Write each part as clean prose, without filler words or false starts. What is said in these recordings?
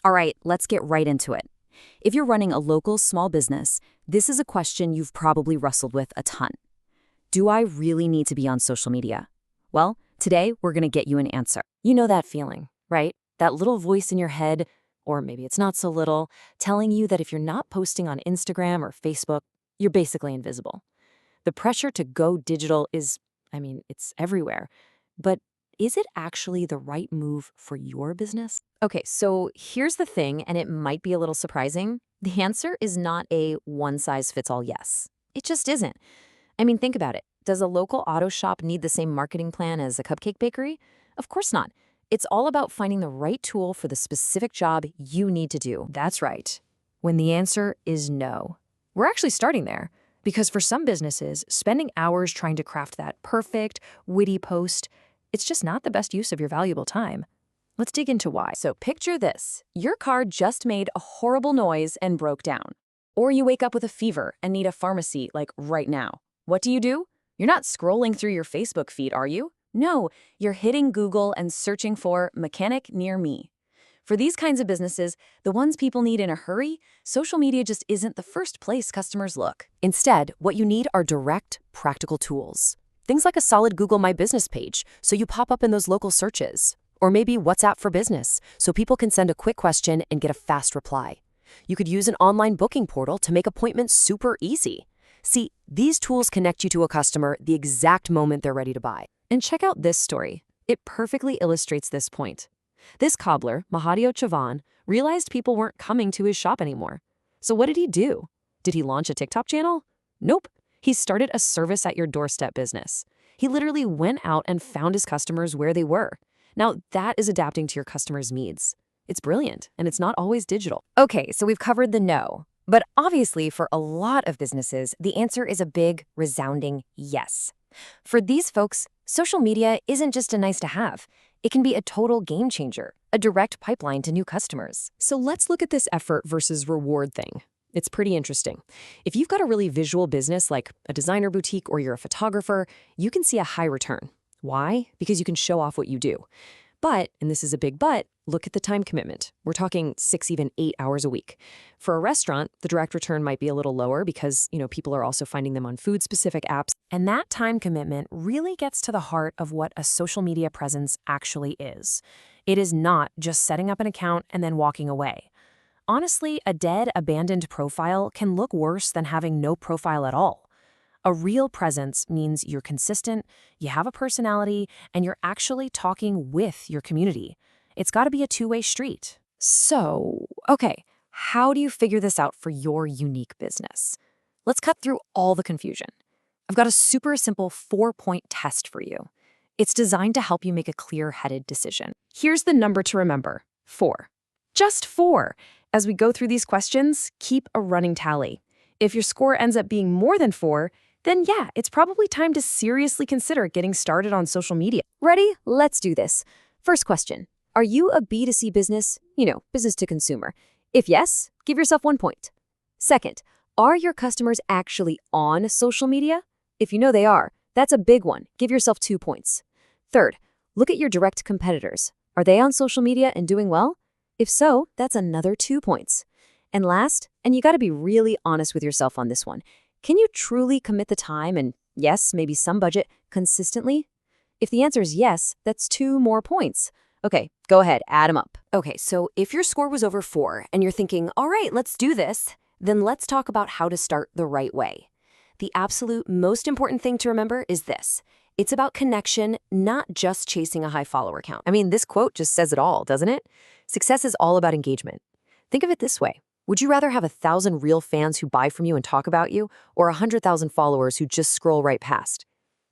All right, let's get right into it. If you're running a local small business, this is a question you've probably wrestled with a ton. Do I really need to be on social media? Well, today we're going to get you an answer. You know that feeling, right? That little voice in your head, or maybe it's not so little, telling you that if you're not posting on Instagram or Facebook, you're basically invisible. The pressure to go digital it's everywhere. But is it actually the right move for your business? Okay, so here's the thing, and it might be a little surprising. The answer is not a one-size-fits-all yes. It just isn't. Think about it. Does a local auto shop need the same marketing plan as a cupcake bakery? Of course not. It's all about finding the right tool for the specific job you need to do. That's right. When the answer is no. We're actually starting there. Because for some businesses, spending hours trying to craft that perfect, witty post, it's just not the best use of your valuable time. Let's dig into why. So picture this. Your car just made a horrible noise and broke down. Or you wake up with a fever and need a pharmacy, right now. What do? You're not scrolling through your Facebook feed, are you? No, you're hitting Google and searching for mechanic near me. For these kinds of businesses, the ones people need in a hurry, social media just isn't the first place customers look. Instead, what you need are direct, practical tools. Things like a solid Google My Business page, so you pop up in those local searches. Or maybe WhatsApp for Business, so people can send a quick question and get a fast reply. You could use an online booking portal to make appointments super easy. See, these tools connect you to a customer the exact moment they're ready to buy. And check out this story. It perfectly illustrates this point. This cobbler, Mahadio Chavan, realized people weren't coming to his shop anymore. So what did he do? Did he launch a TikTok channel? Nope. He started a service at your doorstep business. He literally went out and found his customers where they were. Now, that is adapting to your customers' needs. It's brilliant, and it's not always digital. Okay, so we've covered the no. But obviously, for a lot of businesses, the answer is a big, resounding yes. For these folks, social media isn't just a nice to have. It can be a total game changer, a direct pipeline to new customers. So let's look at this effort versus reward thing. It's pretty interesting. If you've got a really visual business like a designer boutique or you're a photographer, you can see a high return. Why? Because you can show off what you do. But, and this is a big but, look at the time commitment. We're talking 6, even 8 hours a week. For a restaurant, the direct return might be a little lower because, people are also finding them on food-specific apps. And that time commitment really gets to the heart of what a social media presence actually is. It is not just setting up an account and then walking away. Honestly, a dead, abandoned profile can look worse than having no profile at all. A real presence means you're consistent, you have a personality, and you're actually talking with your community. It's got to be a two-way street. So, okay, how do you figure this out for your unique business? Let's cut through all the confusion. I've got a super simple 4-point test for you. It's designed to help you make a clear-headed decision. Here's the number to remember: 4. Just 4. As we go through these questions, keep a running tally. If your score ends up being more than 4, then yeah, it's probably time to seriously consider getting started on social media. Ready? Let's do this. First question. Are you a B2C business? Business to consumer. If yes, give yourself 1 point. Second, are your customers actually on social media? If you know they are, that's a big one. Give yourself 2 points. Third, look at your direct competitors. Are they on social media and doing well? If so, that's another 2 points. And last, and you got to be really honest with yourself on this one, can you truly commit the time and, yes, maybe some budget, consistently? If the answer is yes, that's 2 more points. Okay, go ahead, add them up. Okay, so if your score was over 4 and you're thinking, all right, let's do this, then let's talk about how to start the right way. The absolute most important thing to remember is this. It's about connection, not just chasing a high follower count. This quote just says it all, doesn't it? Success is all about engagement. Think of it this way. Would you rather have 1,000 real fans who buy from you and talk about you, or 100,000 followers who just scroll right past?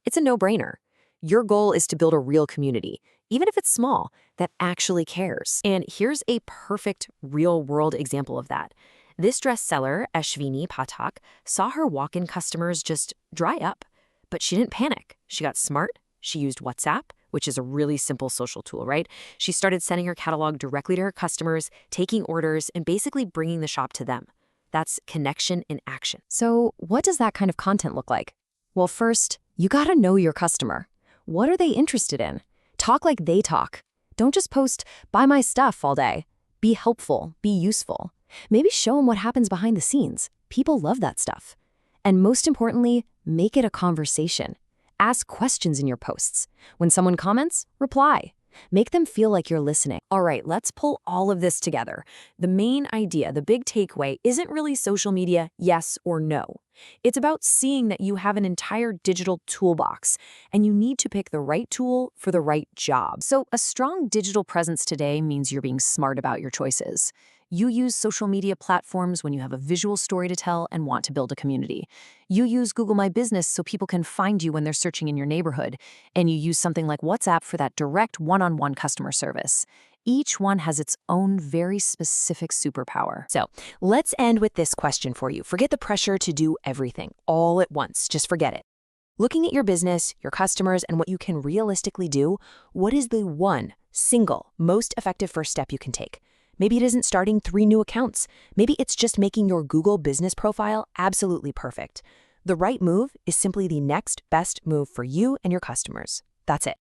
It's a no-brainer. Your goal is to build a real community, even if it's small, that actually cares. And here's a perfect real-world example of that. This dress seller, Ashvini Pathak, saw her walk-in customers just dry up. But she didn't panic. She got smart. She used WhatsApp, which is a really simple social tool, right? She started sending her catalog directly to her customers, taking orders, and basically bringing the shop to them. That's connection in action. So what does that kind of content look like? Well, first, you gotta know your customer. What are they interested in? Talk like they talk. Don't just post, buy my stuff all day. Be helpful, be useful. Maybe show them what happens behind the scenes. People love that stuff. And most importantly, make it a conversation. Ask questions in your posts. When someone comments, reply. Make them feel like you're listening. All right, let's pull all of this together. The main idea, the big takeaway, isn't really social media, yes or no. It's about seeing that you have an entire digital toolbox, and you need to pick the right tool for the right job. So a strong digital presence today means you're being smart about your choices. You use social media platforms when you have a visual story to tell and want to build a community. You use Google My Business so people can find you when they're searching in your neighborhood. And you use something like WhatsApp for that direct one-on-one customer service. Each one has its own very specific superpower. So let's end with this question for you. Forget the pressure to do everything all at once. Just forget it. Looking at your business, your customers, and what you can realistically do, what is the one single most effective first step you can take? Maybe it isn't starting 3 new accounts. Maybe it's just making your Google business profile absolutely perfect. The right move is simply the next best move for you and your customers. That's it.